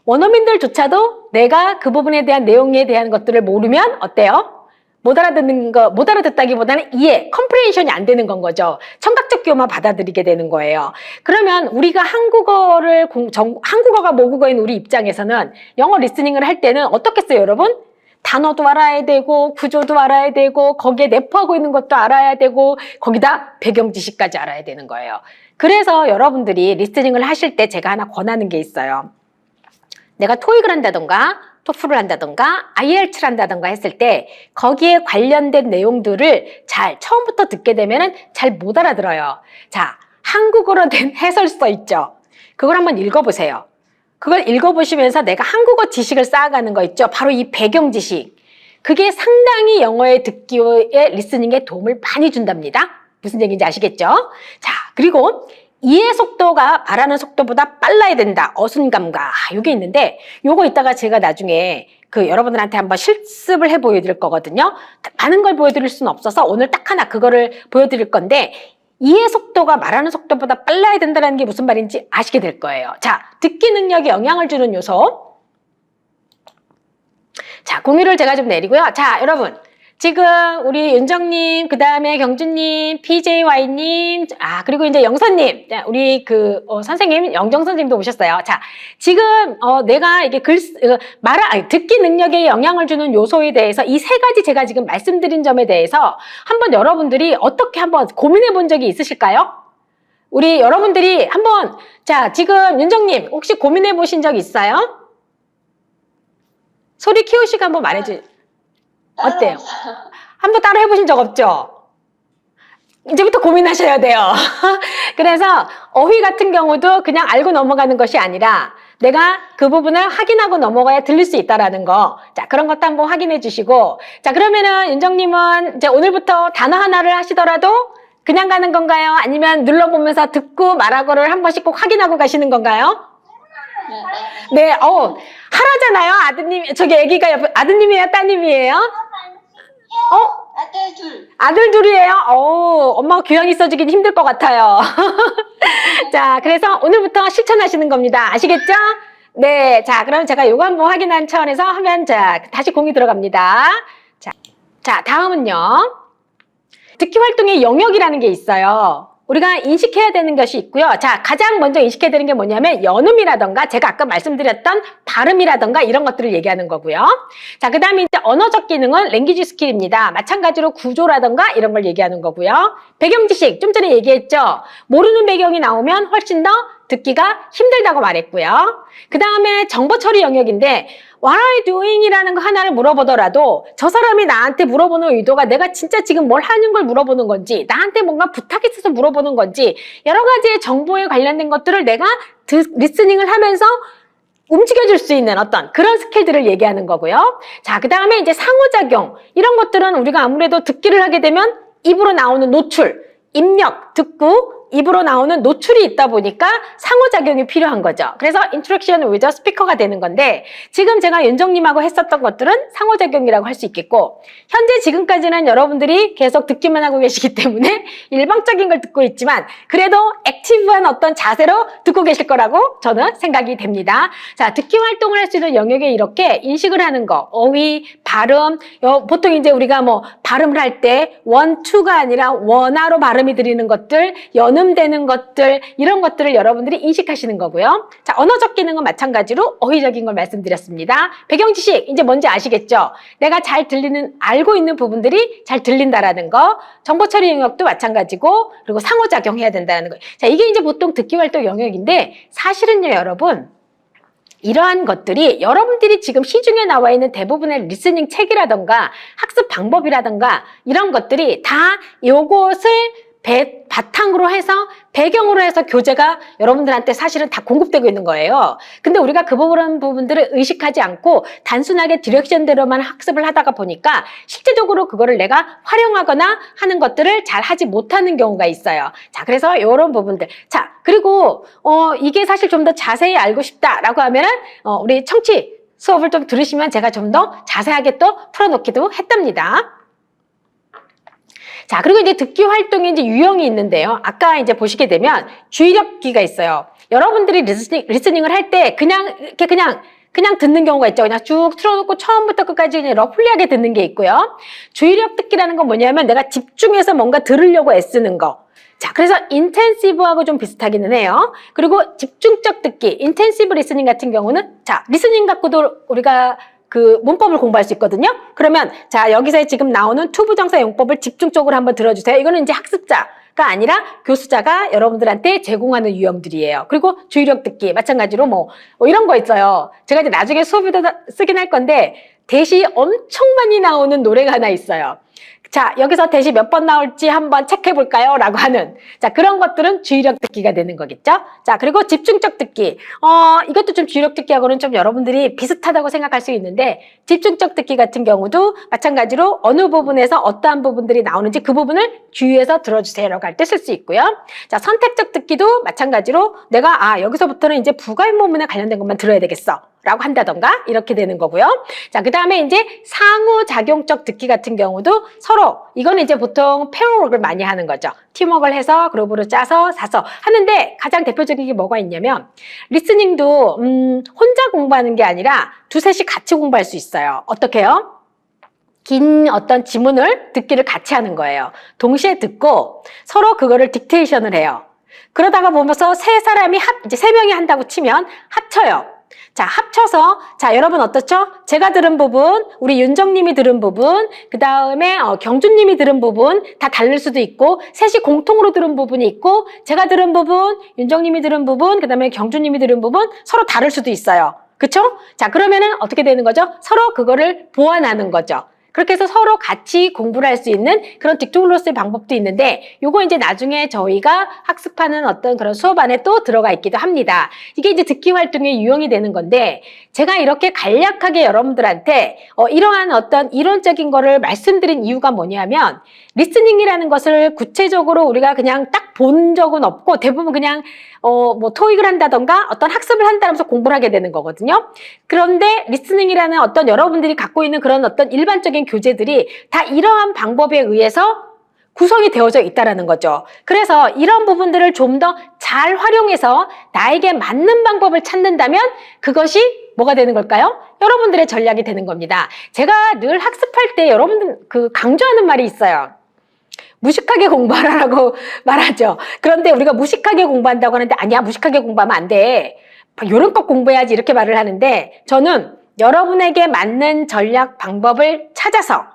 원어민들조차도 내가 그 부분에 대한 내용에 대한 것들을 모르면 어때요? 못 알아듣다기보다는 이해, 컴프레hen션이 안 되는 건 거죠. 청각적 교만 받아들이게 되는 거예요. 그러면 우리가 한국어가 모국어인 우리 입장에서는 영어 리스닝을 할 때는 어떻겠어요, 여러분? 단어도 알아야 되고 구조도 알아야 되고 거기에 내포하고 있는 것도 알아야 되고 거기다 배경 지식까지 알아야 되는 거예요. 그래서 여러분들이 리스닝을 하실 때 제가 하나 권하는 게 있어요. 내가 토익을 한다던가 토플을 한다던가 IELTS를 한다던가 했을 때 거기에 관련된 내용들을 잘 처음부터 듣게 되면은 잘 못 알아들어요. 자, 한국어로 된 해설서 있죠. 그걸 한번 읽어보세요. 그걸 읽어보시면서 내가 한국어 지식을 쌓아가는 거 있죠. 바로 이 배경 지식. 그게 상당히 영어의 듣기의 리스닝에 도움을 많이 준답니다. 무슨 얘기인지 아시겠죠? 자, 그리고 이해 속도가 말하는 속도보다 빨라야 된다. 어순감과 이게 있는데 요거 이따가 제가 나중에 여러분들한테 한번 실습을 해 보여드릴 거거든요. 많은 걸 보여드릴 수는 없어서 오늘 딱 하나 그거를 보여드릴 건데 이해 속도가 말하는 속도보다 빨라야 된다는 게 무슨 말인지 아시게 될 거예요. 자, 듣기 능력에 영향을 주는 요소. 자, 공유를 제가 좀 내리고요. 자, 여러분. 지금 우리 윤정님, 그 다음에 경주님, PJY님, 그리고 이제 영선님, 우리 선생님, 영정 선생님도 오셨어요. 자, 지금, 내가 이게 듣기 능력에 영향을 주는 요소에 대해서 이 세 가지 제가 지금 말씀드린 점에 대해서 한번 여러분들이 어떻게 한번 고민해 본 적이 있으실까요? 우리 여러분들이 한번, 자, 지금 윤정님, 혹시 고민해 보신 적 있어요? 소리 키우시고 한번 말해주세요. 어때요? 한번 따로 해보신 적 없죠? 이제부터 고민하셔야 돼요. 그래서 어휘 같은 경우도 그냥 알고 넘어가는 것이 아니라 내가 그 부분을 확인하고 넘어가야 들릴 수 있다라는 거. 자, 그런 것도 한번 확인해 주시고. 자, 그러면은 윤정님은 이제 오늘부터 단어 하나를 하시더라도 그냥 가는 건가요? 아니면 눌러보면서 듣고 말하고를 한 번씩 꼭 확인하고 가시는 건가요? 네, 하라잖아요. 아드님, 저기 애기가 옆에, 아드님이에요? 따님이에요? 아들 둘. 아들 둘이에요? 엄마가 교양이 있어주긴 힘들 것 같아요. 자, 그래서 오늘부터 실천하시는 겁니다. 아시겠죠? 네, 자, 그럼 제가 요거 한번 확인한 차원에서 하면, 자, 다시 공유 들어갑니다. 자, 다음은요. 듣기 활동의 영역이라는 게 있어요. 우리가 인식해야 되는 것이 있고요. 자, 가장 먼저 인식해야 되는 게 뭐냐면 연음이라던가 제가 아까 말씀드렸던 발음이라던가 이런 것들을 얘기하는 거고요. 자, 그 다음에 이제 언어적 기능은 랭귀지 스킬입니다. 마찬가지로 구조라던가 이런 걸 얘기하는 거고요. 배경 지식, 좀 전에 얘기했죠. 모르는 배경이 나오면 훨씬 더 듣기가 힘들다고 말했고요. 그 다음에 정보 처리 영역인데 What are you doing? 이라는 거 하나를 물어보더라도 저 사람이 나한테 물어보는 의도가 내가 진짜 지금 뭘 하는 걸 물어보는 건지 나한테 뭔가 부탁이 있어서 물어보는 건지 여러 가지의 정보에 관련된 것들을 내가 리스닝을 하면서 움직여줄 수 있는 어떤 그런 스킬들을 얘기하는 거고요. 자, 그 다음에 이제 상호작용 이런 것들은 우리가 아무래도 듣기를 하게 되면 입으로 나오는 노출, 입력, 듣고 입으로 나오는 노출이 있다 보니까 상호작용이 필요한 거죠. 그래서 interaction with speaker가 되는 건데 지금 제가 윤정님하고 했었던 것들은 상호작용이라고 할 수 있겠고 현재 지금까지는 여러분들이 계속 듣기만 하고 계시기 때문에 일방적인 걸 듣고 있지만 그래도 액티브한 어떤 자세로 듣고 계실 거라고 저는 생각이 됩니다. 자, 듣기 활동을 할 수 있는 영역에 이렇게 인식을 하는 거, 어휘, 발음, 보통 이제 우리가 뭐 발음을 할 때 원, 투가 아니라 원화로 발음이 들리는 것들, 연음되는 것들 이런 것들을 여러분들이 인식하시는 거고요. 자, 언어적 기능은 마찬가지로 어휘적인 걸 말씀드렸습니다. 배경 지식 이제 뭔지 아시겠죠? 내가 잘 알고 있는 부분들이 잘 들린다라는 거, 정보 처리 영역도 마찬가지고 그리고 상호작용해야 된다는 거. 자, 이게 이제 보통 듣기 활동 영역인데 사실은요, 여러분. 이러한 것들이 여러분들이 지금 시중에 나와 있는 대부분의 리스닝 책이라던가 학습 방법이라던가 이런 것들이 다 요것을 바탕으로 해서 배경으로 해서 교재가 여러분들한테 사실은 다 공급되고 있는 거예요. 근데 우리가 그 부분들을 의식하지 않고 단순하게 디렉션대로만 학습을 하다가 보니까 실제적으로 그거를 내가 활용하거나 하는 것들을 잘 하지 못하는 경우가 있어요. 자, 그래서 이런 부분들. 자, 그리고 이게 사실 좀 더 자세히 알고 싶다라고 하면은 우리 청취 수업을 좀 들으시면 제가 좀 더 자세하게 또 풀어놓기도 했답니다. 자, 그리고 이제 듣기 활동에 이제 유형이 있는데요. 아까 이제 보시게 되면 주의력기가 있어요. 여러분들이 리스닝을 할 때 그냥 듣는 경우가 있죠. 그냥 쭉 틀어놓고 처음부터 끝까지 그냥 러플리하게 듣는 게 있고요. 주의력 듣기라는 건 뭐냐면 내가 집중해서 뭔가 들으려고 애쓰는 거. 자, 그래서 인텐시브하고 좀 비슷하기는 해요. 그리고 집중적 듣기, 인텐시브 리스닝 같은 경우는 자, 리스닝 갖고도 우리가 그 문법을 공부할 수 있거든요. 그러면 자, 여기서 지금 나오는 투부정사 용법을 집중적으로 한번 들어주세요. 이거는 이제 학습자 아니라 교수자가 여러분들한테 제공하는 유형들이에요. 그리고 주의력 듣기 마찬가지로 뭐 이런 거 있어요. 제가 이제 나중에 수업에도 쓰긴 할 건데 대시 엄청 많이 나오는 노래가 하나 있어요. 자, 여기서 대시 몇 번 나올지 한번 체크해 볼까요? 라고 하는. 자, 그런 것들은 주의력 듣기가 되는 거겠죠? 자, 그리고 집중적 듣기. 이것도 좀 주의력 듣기하고는 좀 여러분들이 비슷하다고 생각할 수 있는데, 집중적 듣기 같은 경우도 마찬가지로 어느 부분에서 어떠한 부분들이 나오는지 그 부분을 주의해서 들어주세요라고 할 때 쓸 수 있고요. 자, 선택적 듣기도 마찬가지로 내가, 여기서부터는 이제 부가임모문에 관련된 것만 들어야 되겠어. 라고 한다던가 이렇게 되는 거고요. 자, 그 다음에 이제 상호작용적 듣기 같은 경우도 서로 이거는 이제 보통 페어워크를 많이 하는 거죠. 팀워크를 해서 그룹으로 짜서 사서 하는데 가장 대표적인 게 뭐가 있냐면 리스닝도 혼자 공부하는 게 아니라 두셋이 같이 공부할 수 있어요. 어떻게요? 긴 어떤 지문을 듣기를 같이 하는 거예요. 동시에 듣고 서로 그거를 딕테이션을 해요. 그러다가 보면서 세 사람이 이제 세 명이 한다고 치면 합쳐요. 자, 합쳐서, 자, 여러분 어떻죠? 제가 들은 부분, 우리 윤정님이 들은 부분, 그 다음에 경주님이 들은 부분 다 다를 수도 있고, 셋이 공통으로 들은 부분이 있고, 제가 들은 부분, 윤정님이 들은 부분, 그 다음에 경주님이 들은 부분 서로 다를 수도 있어요. 그쵸? 자, 그러면은 어떻게 되는 거죠? 서로 그거를 보완하는 거죠. 그렇게 해서 서로 같이 공부를 할 수 있는 그런 딕토글로스의 방법도 있는데 요거 이제 나중에 저희가 학습하는 어떤 그런 수업 안에 또 들어가 있기도 합니다. 이게 이제 듣기 활동의 유형이 되는 건데 제가 이렇게 간략하게 여러분들한테 이러한 어떤 이론적인 거를 말씀드린 이유가 뭐냐면 리스닝이라는 것을 구체적으로 우리가 그냥 딱 본 적은 없고 대부분 그냥 뭐 토익을 한다던가 어떤 학습을 한다면서 공부를 하게 되는 거거든요. 그런데 리스닝이라는 어떤 여러분들이 갖고 있는 그런 어떤 일반적인 교재들이 다 이러한 방법에 의해서 구성이 되어져 있다라는 거죠. 그래서 이런 부분들을 좀 더 잘 활용해서 나에게 맞는 방법을 찾는다면 그것이 뭐가 되는 걸까요? 여러분들의 전략이 되는 겁니다. 제가 늘 학습할 때 여러분들 강조하는 말이 있어요. 무식하게 공부하라고 말하죠. 그런데 우리가 무식하게 공부한다고 하는데 아니야, 무식하게 공부하면 안 돼. 요런껏 공부해야지 이렇게 말을 하는데 저는 여러분에게 맞는 전략 방법을 찾아서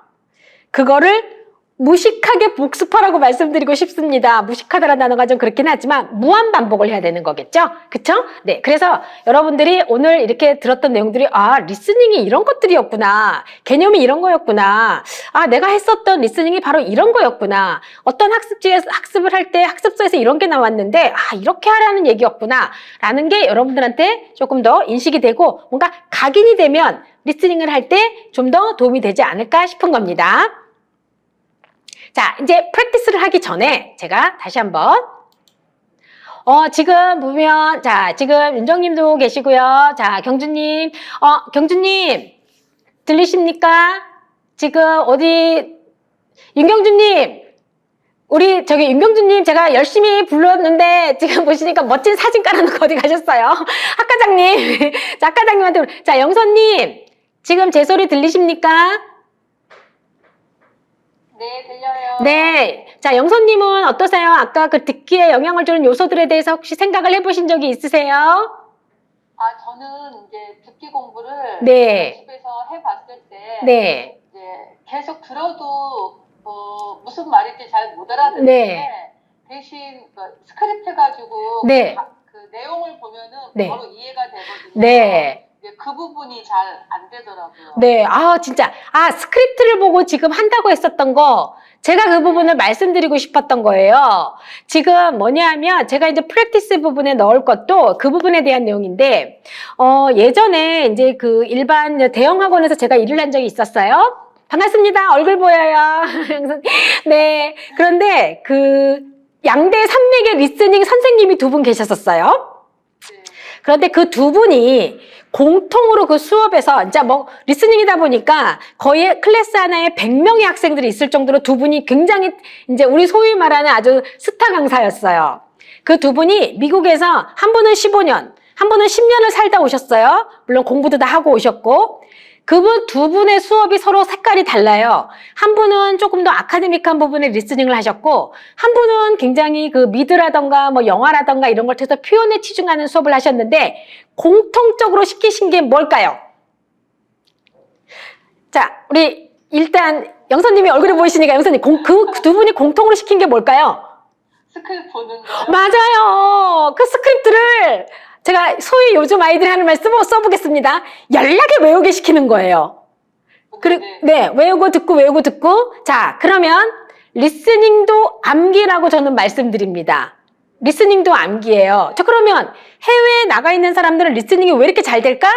그거를 무식하게 복습하라고 말씀드리고 싶습니다. 무식하다라는 단어가 좀 그렇긴 하지만 무한 반복을 해야 되는 거겠죠? 그쵸? 네. 그래서 여러분들이 오늘 이렇게 들었던 내용들이 리스닝이 이런 것들이었구나. 개념이 이런 거였구나. 내가 했었던 리스닝이 바로 이런 거였구나. 어떤 학습을 할 때 학습서에서 이런 게 나왔는데 이렇게 하라는 얘기였구나. 라는 게 여러분들한테 조금 더 인식이 되고 뭔가 각인이 되면 리스닝을 할 때 좀 더 도움이 되지 않을까 싶은 겁니다. 자, 이제 프랙티스를 하기 전에 제가 다시 한번 지금 보면 자, 지금 윤정님도 계시고요. 자, 경주님. 경주님 들리십니까? 지금 어디 윤경주님. 우리 윤경주님 제가 열심히 불렀는데 지금 보시니까 멋진 사진 깔아놓고 어디 가셨어요? 학과장님. 자, 학과장님한테 자, 영선님. 지금 제 소리 들리십니까? 네, 들려요. 네. 자, 영선님은 어떠세요? 아까 그 듣기에 영향을 주는 요소들에 대해서 혹시 생각을 해보신 적이 있으세요? 저는 이제 듣기 공부를 네. 집에서 해봤을 때 네. 이제 계속 들어도 무슨 말인지 잘 못 알아듣는데 네. 대신 스크립트 가지고 네. 그 내용을 보면은 네. 바로 이해가 되거든요. 네. 그 부분이 잘 안 되더라고요. 네. 진짜. 스크립트를 보고 지금 한다고 했었던 거, 제가 그 부분을 말씀드리고 싶었던 거예요. 지금 뭐냐면, 제가 이제 프랙티스 부분에 넣을 것도 그 부분에 대한 내용인데, 예전에 이제 그 일반 대형 학원에서 제가 일을 한 적이 있었어요. 반갑습니다. 얼굴 보여요. 네. 그런데 양대 산맥의 리스닝 선생님이 두 분 계셨었어요. 네. 그런데 그 두 분이 공통으로 그 수업에서 이제 리스닝이다 보니까 거의 클래스 하나에 100명의 학생들이 있을 정도로 두 분이 굉장히 이제 우리 소위 말하는 아주 스타 강사였어요. 그 두 분이 미국에서 한 분은 15년, 한 분은 10년을 살다 오셨어요. 물론 공부도 다 하고 오셨고. 그분 두 분의 수업이 서로 색깔이 달라요. 한 분은 조금 더 아카데믹한 부분의 리스닝을 하셨고, 한 분은 굉장히 그 미드라던가 영화라던가 이런 걸 통해서 표현에 치중하는 수업을 하셨는데, 공통적으로 시키신 게 뭘까요? 자, 우리 일단 영선님이 얼굴을 보이시니까 영선님, 그 두 분이 공통으로 시킨 게 뭘까요? 스크립트 보는 거요? 맞아요. 그 스크립트를 제가 소위 요즘 아이들이 하는 말 써보겠습니다. 연락에 외우게 시키는 거예요. 네, 외우고 듣고. 자, 그러면 리스닝도 암기라고 저는 말씀드립니다. 리스닝도 암기예요. 자, 그러면 해외에 나가 있는 사람들은 리스닝이 왜 이렇게 잘 될까?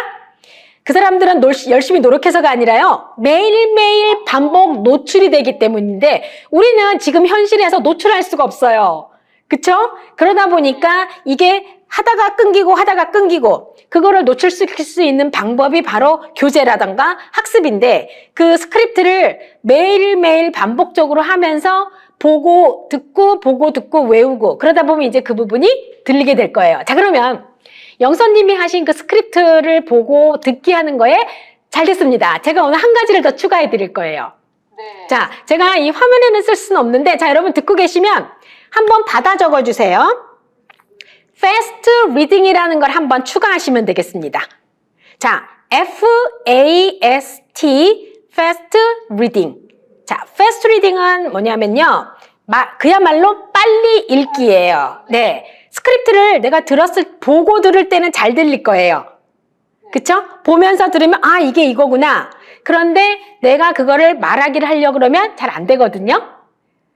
그 사람들은 열심히 노력해서가 아니라요. 매일매일 반복 노출이 되기 때문인데 우리는 지금 현실에서 노출할 수가 없어요. 그쵸? 그러다 보니까 이게 하다가 끊기고 그거를 노출시킬 수 있는 방법이 바로 교재라던가 학습인데 그 스크립트를 매일매일 반복적으로 하면서 보고 듣고 외우고 그러다 보면 이제 그 부분이 들리게 될 거예요. 자, 그러면 영선님이 하신 그 스크립트를 보고 듣기 하는 거에 잘 됐습니다. 제가 오늘 한 가지를 더 추가해 드릴 거예요. 네. 자, 제가 이 화면에는 쓸 수는 없는데 자, 여러분 듣고 계시면 한번 받아 적어 주세요. fast reading이라는 걸 한번 추가하시면 되겠습니다. 자, FAST fast reading. 자, fast reading은 뭐냐면요. 그야말로 빨리 읽기예요. 네. 스크립트를 내가 보고 들을 때는 잘 들릴 거예요. 그쵸? 보면서 들으면, 아, 이게 이거구나. 그런데 내가 그거를 말하기를 하려고 그러면 잘 안 되거든요.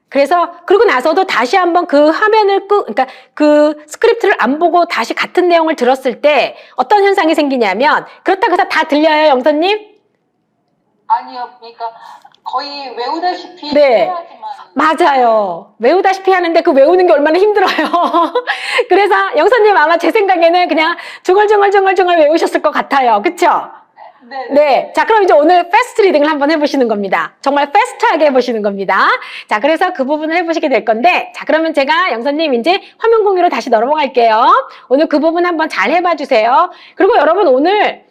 그래서, 그러고 나서도 다시 한번 그 화면을 그러니까 그 스크립트를 안 보고 다시 같은 내용을 들었을 때 어떤 현상이 생기냐면, 그렇다고 해서 다 들려요, 영선님? 아니요, 그러니까 거의 외우다시피 네. 해야지만. 맞아요. 외우다시피 하는데 그 외우는 게 얼마나 힘들어요. 그래서 영선님 아마 제 생각에는 그냥 중얼중얼 외우셨을 것 같아요. 그쵸? 네. 네. 자, 그럼 이제 오늘 패스트 리딩을 한번 해보시는 겁니다. 정말 패스트하게 해보시는 겁니다. 자, 그래서 그 부분을 해보시게 될 건데, 자, 그러면 제가 영선님 이제 화면 공유로 다시 넘어갈게요. 오늘 그 부분 한번 잘 해봐 주세요. 그리고 여러분 오늘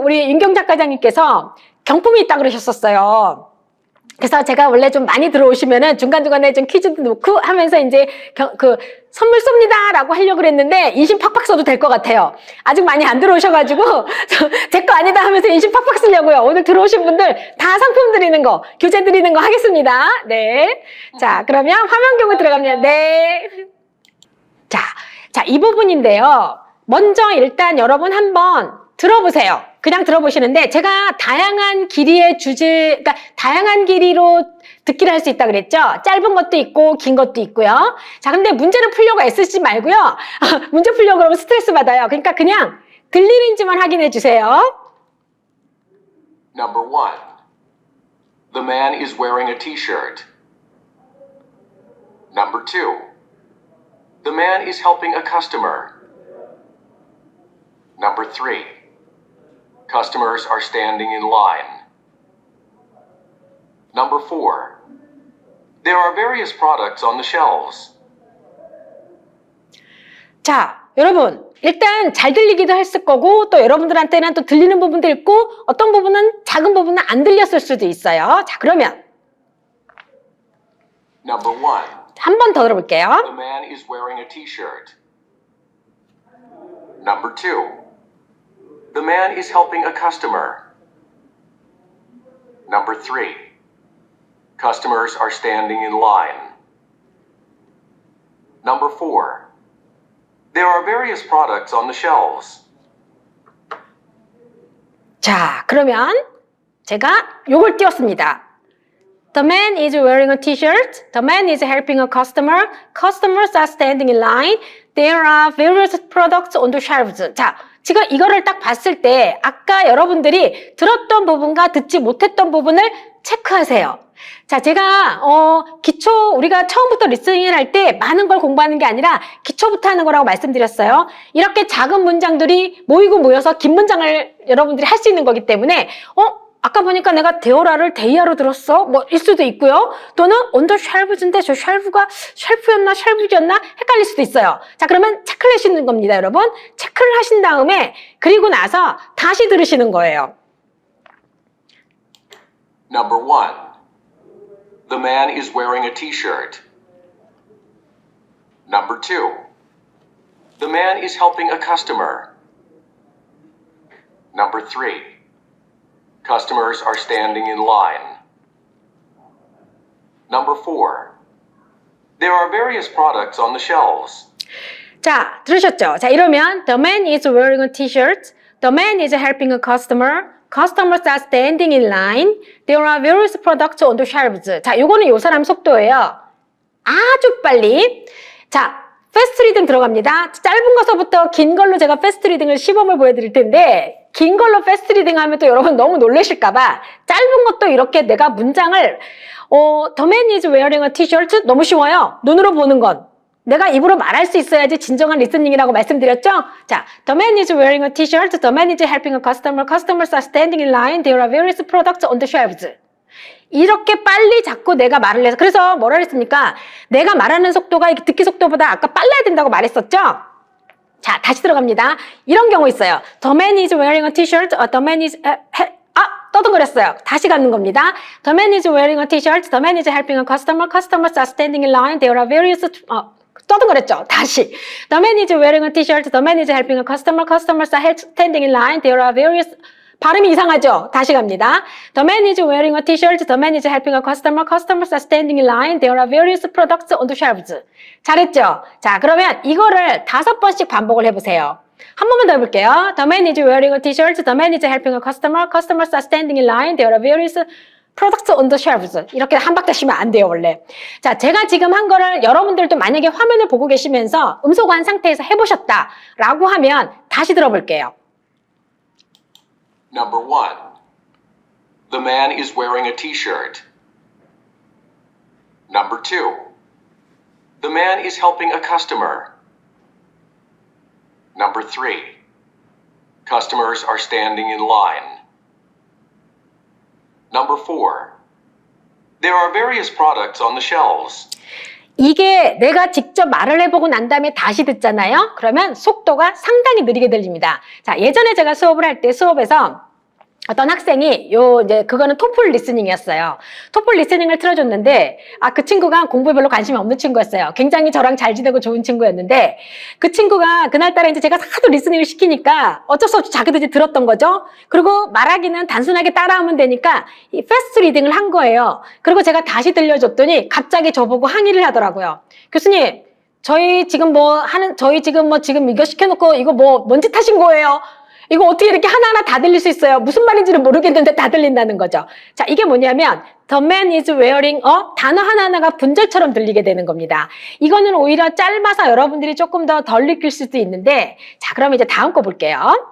우리 윤경 작가장님께서 경품이 있다 그러셨었어요. 그래서 제가 원래 좀 많이 들어오시면은 중간중간에 좀 퀴즈도 놓고 하면서 이제 선물 쏩니다 라고 하려고 그랬는데 인심 팍팍 써도 될 것 같아요. 아직 많이 안 들어오셔가지고 제 거 아니다 하면서 인심 팍팍 쓰려고요. 오늘 들어오신 분들 다 상품 드리는 거, 교재 드리는 거 하겠습니다. 네. 자, 그러면 화면 경우 들어갑니다. 네. 자, 이 부분인데요. 먼저 일단 여러분 한번 들어보세요. 그냥 들어보시는데 제가 다양한 길이의 그러니까 다양한 길이로 듣기를 할 수 있다 그랬죠? 짧은 것도 있고 긴 것도 있고요. 자, 근데 문제를 풀려고 애쓰지 말고요. 문제 풀려고 그러면 스트레스 받아요. 그러니까 그냥 들리는지만 확인해 주세요. Number 1. The man is wearing a t-shirt. Number 2. The man is helping a customer. Number 3. Customers are standing in line. Number 4. There are various products on the shelves. 자, 여러분 일단 잘 들리기도 했을 거고 또 여러분들한테는 또 들리는 부분도 있고 어떤 부분은 작은 부분은 안 들렸을 수도 있어요. 자, 그러면 Number 1. 한 번 더 들어볼게요. The man is wearing a t-shirt. Number 2. The man is helping a customer. Number 3. Customers are standing in line. Number 4. There are various products on the shelves. 자, 그러면 제가 요걸 띄웠습니다. The man is wearing a t-shirt. The man is helping a customer. Customers are standing in line. There are various products on the shelves. 자, 지금 이거를 딱 봤을 때 아까 여러분들이 들었던 부분과 듣지 못했던 부분을 체크하세요. 자, 제가 우리가 처음부터 리스닝을 할 때 많은 걸 공부하는 게 아니라 기초부터 하는 거라고 말씀드렸어요. 이렇게 작은 문장들이 모여서 긴 문장을 여러분들이 할 수 있는 거기 때문에 아까 보니까 내가 데오라를 데이아로 들었어? 일 수도 있고요. 또는 언더 쉘브인데 저 쉘브가 쉘프였나 쉘브였나 헷갈릴 수도 있어요. 자, 그러면 체크를 하시는 겁니다, 여러분. 체크를 하신 다음에 그리고 나서 다시 들으시는 거예요. Number 1. The man is wearing a t-shirt. Number 2. The man is helping a customer. Number 3. Customers are standing in line. Number 4. There are various products on the shelves. 자, 들으셨죠? 자, 이러면 the man is wearing a t-shirt. The man is helping a customer. Customers are standing in line. There are various products on the shelves. 자, 요거는 요 사람 속도예요. 아주 빨리. 자, 패스트 리딩 들어갑니다. 짧은 것서부터 긴 걸로 제가 패스트 리딩을 시범을 보여드릴 텐데 긴 걸로 패스트 리딩 하면 또 여러분 너무 놀라실까봐 짧은 것도 이렇게 내가 문장을 The man is wearing a t-shirt 너무 쉬워요. 눈으로 보는 건. 내가 입으로 말할 수 있어야지 진정한 리스닝이라고 말씀드렸죠? 자, the man is wearing a t-shirt, the man is helping a customer, customers are standing in line, there are various products on the shelves. 이렇게 빨리 자꾸 내가 말을 해서 그래서 뭐라 그랬습니까? 내가 말하는 속도가 듣기 속도보다 아까 빨라야 된다고 말했었죠? 자, 다시 들어갑니다. 이런 경우 있어요. The man is wearing a t-shirt, the man is... 떠듬거렸어요. 다시 가는 겁니다. The man is wearing a t-shirt, the man is helping a customer, customers are standing in line, there are various... 떠듬거렸죠. 다시. The man is wearing a t-shirt, the man is helping a customer, customers are standing in line, there are various... 발음이 이상하죠? 다시 갑니다. The man is wearing a t-shirt, the man is helping a customer, customers are standing in line, there are various products on the shelves. 잘했죠? 자, 그러면 이거를 5번씩 반복을 해보세요. 한 번만 더 해볼게요. The man is wearing a t-shirt, the man is helping a customer, customers are standing in line, there are various products on the shelves. 이렇게 한 박자 쉬면 안 돼요, 원래. 자, 제가 지금 한 거를 여러분들도 만약에 화면을 보고 계시면서 음소거한 상태에서 해보셨다라고 하면 다시 들어볼게요. Number 1. The man is wearing a t-shirt. Number 2. The man is helping a customer. Number 3. Customers are standing in line. Number 4. There are various products on the shelves. 이게 내가 직접 말을 해보고 난 다음에 다시 듣잖아요? 그러면 속도가 상당히 느리게 들립니다. 자, 예전에 제가 수업을 할 때 수업에서 어떤 학생이 이제 그거는 토플 리스닝이었어요. 토플 리스닝을 틀어줬는데 그 친구가 공부에 별로 관심이 없는 친구였어요. 굉장히 저랑 잘 지내고 좋은 친구였는데 그 친구가 그날따라 이제 제가 하도 리스닝을 시키니까 어쩔 수 없이 자기도 이제 들었던 거죠. 그리고 말하기는 단순하게 따라하면 되니까 이 패스트 리딩을 한 거예요. 그리고 제가 다시 들려줬더니 갑자기 저보고 항의를 하더라고요. 교수님, 저희 지금 지금 이거 시켜놓고 이거 뭔 짓 하신 거예요? 이거 어떻게 이렇게 하나하나 다 들릴 수 있어요? 무슨 말인지는 모르겠는데 다 들린다는 거죠. 자, 이게 뭐냐면 The man is wearing a 단어 하나하나가 분절처럼 들리게 되는 겁니다. 이거는 오히려 짧아서 여러분들이 조금 더 덜 느낄 수도 있는데 자, 그럼 이제 다음 거 볼게요.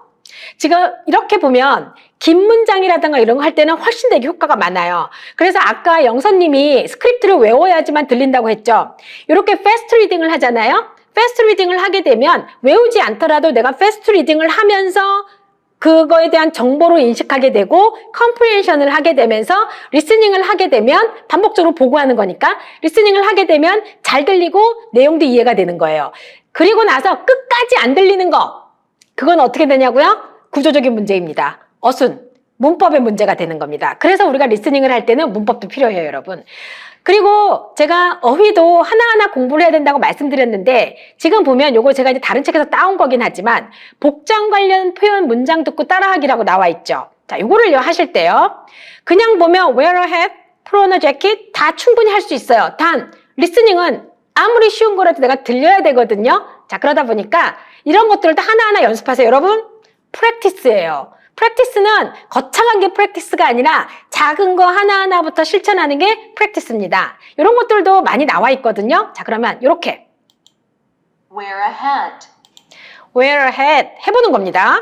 지금 이렇게 보면 긴 문장이라든가 이런 거 할 때는 훨씬 되게 효과가 많아요. 그래서 아까 영선님이 스크립트를 외워야지만 들린다고 했죠. 이렇게 패스트 리딩을 하잖아요. 패스트 리딩을 하게 되면 외우지 않더라도 내가 패스트 리딩을 하면서 그거에 대한 정보로 인식하게 되고 컴프리hension을 하게 되면서 리스닝을 하게 되면 반복적으로 보고하는 거니까 리스닝을 하게 되면 잘 들리고 내용도 이해가 되는 거예요. 그리고 나서 끝까지 안 들리는 거 그건 어떻게 되냐고요? 구조적인 문제입니다. 어순, 문법의 문제가 되는 겁니다. 그래서 우리가 리스닝을 할 때는 문법도 필요해요, 여러분. 그리고 제가 어휘도 하나하나 공부를 해야 된다고 말씀드렸는데 지금 보면 요거 제가 이제 다른 책에서 따온 거긴 하지만 복장 관련 표현 문장 듣고 따라하기라고 나와 있죠. 자, 요거를 하실 때요. 그냥 보면 wear a hat, put on a jacket 다 충분히 할 수 있어요. 단 리스닝은 아무리 쉬운 거라도 내가 들려야 되거든요. 자, 그러다 보니까 이런 것들을 다 하나하나 연습하세요. 여러분, 프랙티스예요. 프랙티스는 거창한 게 프랙티스가 아니라 작은 거 하나하나부터 실천하는 게 프랙티스입니다. 이런 것들도 많이 나와 있거든요. 자, 그러면 이렇게 Wear a hat. wear a hat 해보는 겁니다.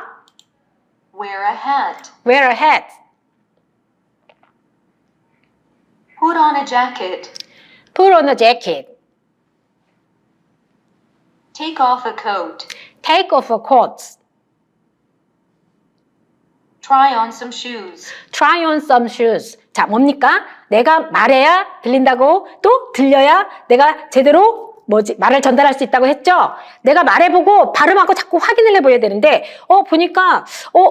Wear a hat. wear a hat, Put on a jacket. put on a jacket, Take off a coat. take off a coat, Try on some shoes. try on some shoes. 자, 뭡니까? 내가 말해야 들린다고 또 들려야 내가 제대로 말을 전달할 수 있다고 했죠? 내가 말해보고 발음하고 자꾸 확인을 해봐야 되는데 보니까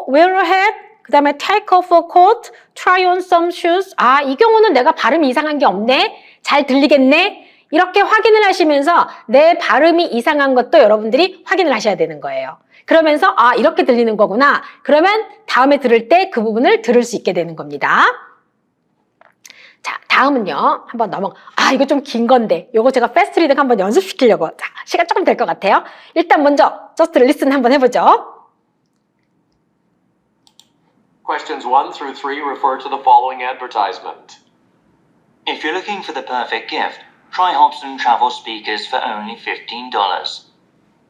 wear a hat, 그 다음에 take off a coat, try on some shoes. 이 경우는 내가 발음이 이상한 게 없네? 잘 들리겠네? 이렇게 확인을 하시면서 내 발음이 이상한 것도 여러분들이 확인을 하셔야 되는 거예요. 그러면서 이렇게 들리는 거구나. 그러면 다음에 들을 때 그 부분을 들을 수 있게 되는 겁니다. 자, 다음은요. 한번 이거 좀 긴 건데 요거 제가 패스트 리딩 한번 연습시키려고. 자, 시간 조금 될 것 같아요. 일단 먼저 just listen 한번 해보죠. Questions 1 through 3 refer to the following advertisement. If you're looking for the perfect gift, try Hobson Travel speakers for only $15.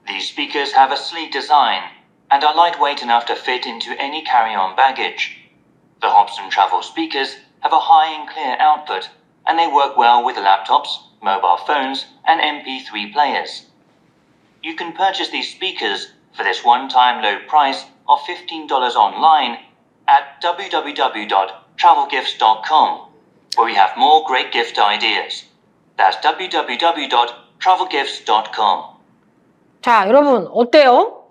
These speakers have a sleek design and are lightweight enough to fit into any carry-on baggage. The Hobson Travel speakers have a high and clear output, and they work well with laptops, mobile phones, and MP3 players. You can purchase these speakers for this one-time low price of $15 online at www.travelgifts.com, where we have more great gift ideas. That's www.travelgifts.com. 자, 여러분 어때요?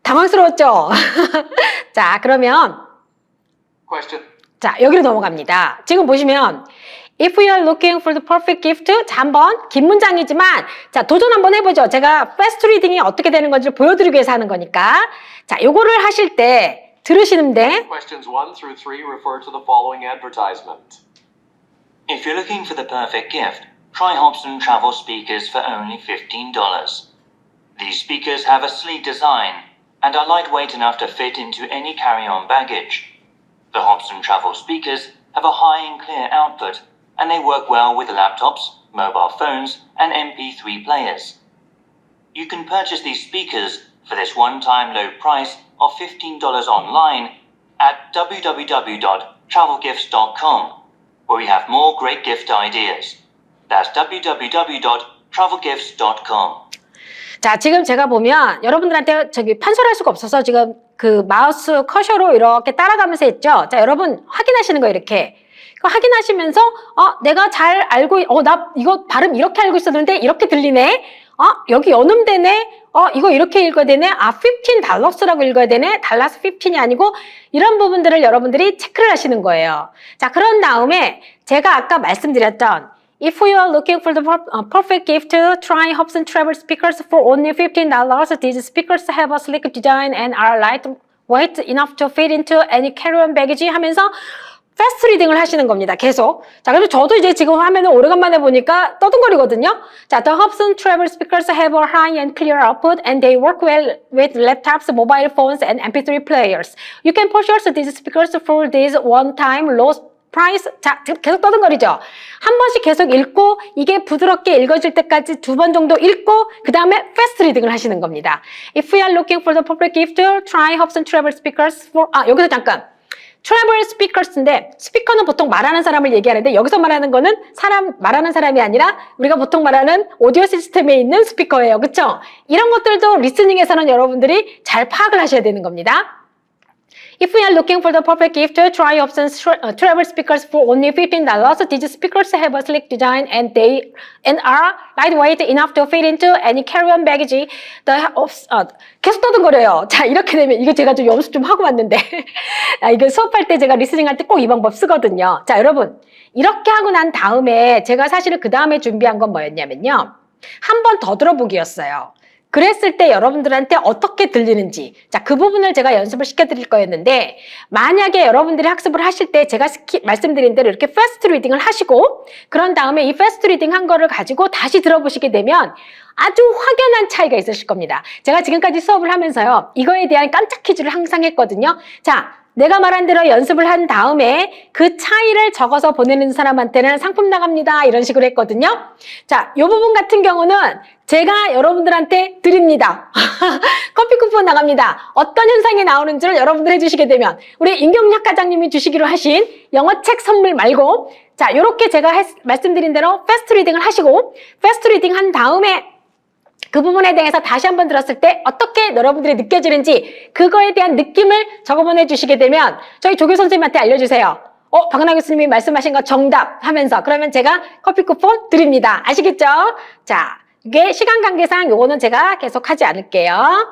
당황스러웠죠? 자, 그러면 Question. 자, 여기로 넘어갑니다. 지금 보시면 If you are looking for the perfect gift, 자, 한번 긴 문장이지만 자, 도전 한번 해보죠. 제가 패스트 리딩이 어떻게 되는 건지 보여드리기 위해서 하는 거니까. 자, 요거를 하실 때 들으시는데 Questions 1 through 3 refer to the following advertisement. If you're looking for the perfect gift, try Hobson Travel speakers for only $15. These speakers have a sleek design and are lightweight enough to fit into any carry-on baggage. The Hobson Travel speakers have a high and clear output, and they work well with laptops, mobile phones, and MP3 players. You can purchase these speakers for this one-time low price of $15 online at www.travelgifts.com, where we have more great gift ideas. That's www.travelgifts.com. 자, 지금 제가 보면 여러분들한테 판솔할 수가 없어서 지금 그 마우스 커셔로 이렇게 따라가면서 했죠. 자, 여러분 확인하시는 거예요, 이렇게. 확인하시면서 내가 잘 알고 나 이거 발음 이렇게 알고 있었는데 이렇게 들리네. 여기 연음되네. 이거 이렇게 읽어야 되네. $15라고 읽어야 되네. 달러스 15이 아니고 이런 부분들을 여러분들이 체크를 하시는 거예요. 자, 그런 다음에 제가 아까 말씀드렸던 If you are looking for the perfect gift, try Hobson Travel speakers for only $15. These speakers have a sleek design and are lightweight enough to fit into any carry-on baggage 하면서 패스트 리딩을 하시는 겁니다. 계속. 자, 그래서 저도 이제 지금 화면을 오래간만에 보니까 떠둥거리거든요. 자, the Hobson Travel speakers have a high and clear output and they work well with laptops, mobile phones, and MP3 players. You can purchase these speakers for this one-time low price. 자, 계속 떠든거리죠. 한 번씩 계속 읽고 이게 부드럽게 읽어질 때까지 2번 정도 읽고 그 다음에 패스트 리딩을 하시는 겁니다. If you are looking for the perfect gift, try Hobson Travel speakers for 여기서 잠깐 트래블 스피커스인데 스피커는 보통 말하는 사람을 얘기하는데 여기서 말하는 거는 말하는 사람이 아니라 우리가 보통 말하는 오디오 시스템에 있는 스피커예요. 그렇죠? 이런 것들도 리스닝에서는 여러분들이 잘 파악을 하셔야 되는 겁니다. If we are looking for the perfect gift, try Hobson's travel speakers for only $15. These speakers have a sleek design and are lightweight enough to fit into any carry-on baggage. 계속 떠든거려요. 자, 이렇게 되면 이거 제가 좀 연습 좀 하고 왔는데 이거 수업할 때 제가 리스닝 할 때 꼭 이 방법 쓰거든요. 자, 여러분 이렇게 하고 난 다음에 제가 사실은 그 다음에 준비한 건 뭐였냐면요. 한 번 더 들어보기였어요. 그랬을 때 여러분들한테 어떻게 들리는지 자, 그 부분을 제가 연습을 시켜드릴 거였는데 만약에 여러분들이 학습을 하실 때 제가 말씀드린 대로 이렇게 패스트 리딩을 하시고 그런 다음에 이 패스트 리딩 한 거를 가지고 다시 들어보시게 되면 아주 확연한 차이가 있으실 겁니다. 제가 지금까지 수업을 하면서요. 이거에 대한 깜짝 퀴즈를 항상 했거든요. 자, 내가 말한 대로 연습을 한 다음에 그 차이를 적어서 보내는 사람한테는 상품 나갑니다. 이런 식으로 했거든요. 자, 이 부분 같은 경우는 제가 여러분들한테 드립니다. 커피 쿠폰 나갑니다. 어떤 현상이 나오는지를 여러분들 해주시게 되면 우리 임경략 과장님이 주시기로 하신 영어책 선물 말고 자, 요렇게 제가 말씀드린 대로 패스트 리딩을 하시고 패스트 리딩 한 다음에 그 부분에 대해서 다시 한번 들었을 때 어떻게 여러분들이 느껴지는지 그거에 대한 느낌을 적어 보내주시게 되면 저희 조교 선생님한테 알려주세요. 박은하 교수님이 말씀하신 거 정답 하면서 그러면 제가 커피 쿠폰 드립니다. 아시겠죠? 자, 이게 시간 관계상 요거는 제가 계속 하지 않을게요.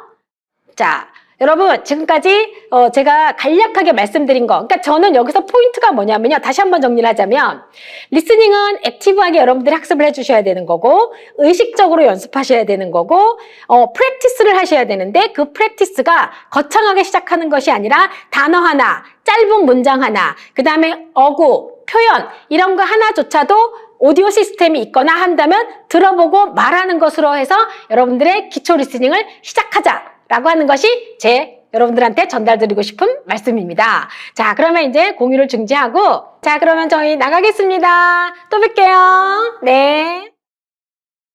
자, 여러분 지금까지 제가 간략하게 말씀드린 거 그러니까 저는 여기서 포인트가 뭐냐면요. 다시 한번 정리를 하자면 리스닝은 액티브하게 여러분들이 학습을 해주셔야 되는 거고 의식적으로 연습하셔야 되는 거고 프랙티스를 하셔야 되는데 그 프랙티스가 거창하게 시작하는 것이 아니라 단어 하나 짧은 문장 하나 그 다음에 어구 표현 이런 거 하나조차도 오디오 시스템이 있거나 한다면 들어보고 말하는 것으로 해서 여러분들의 기초 리스닝을 시작하자라고 하는 것이 여러분들한테 전달드리고 싶은 말씀입니다. 자, 그러면 이제 공유를 중지하고, 자, 그러면 저희 나가겠습니다. 또 뵐게요. 네.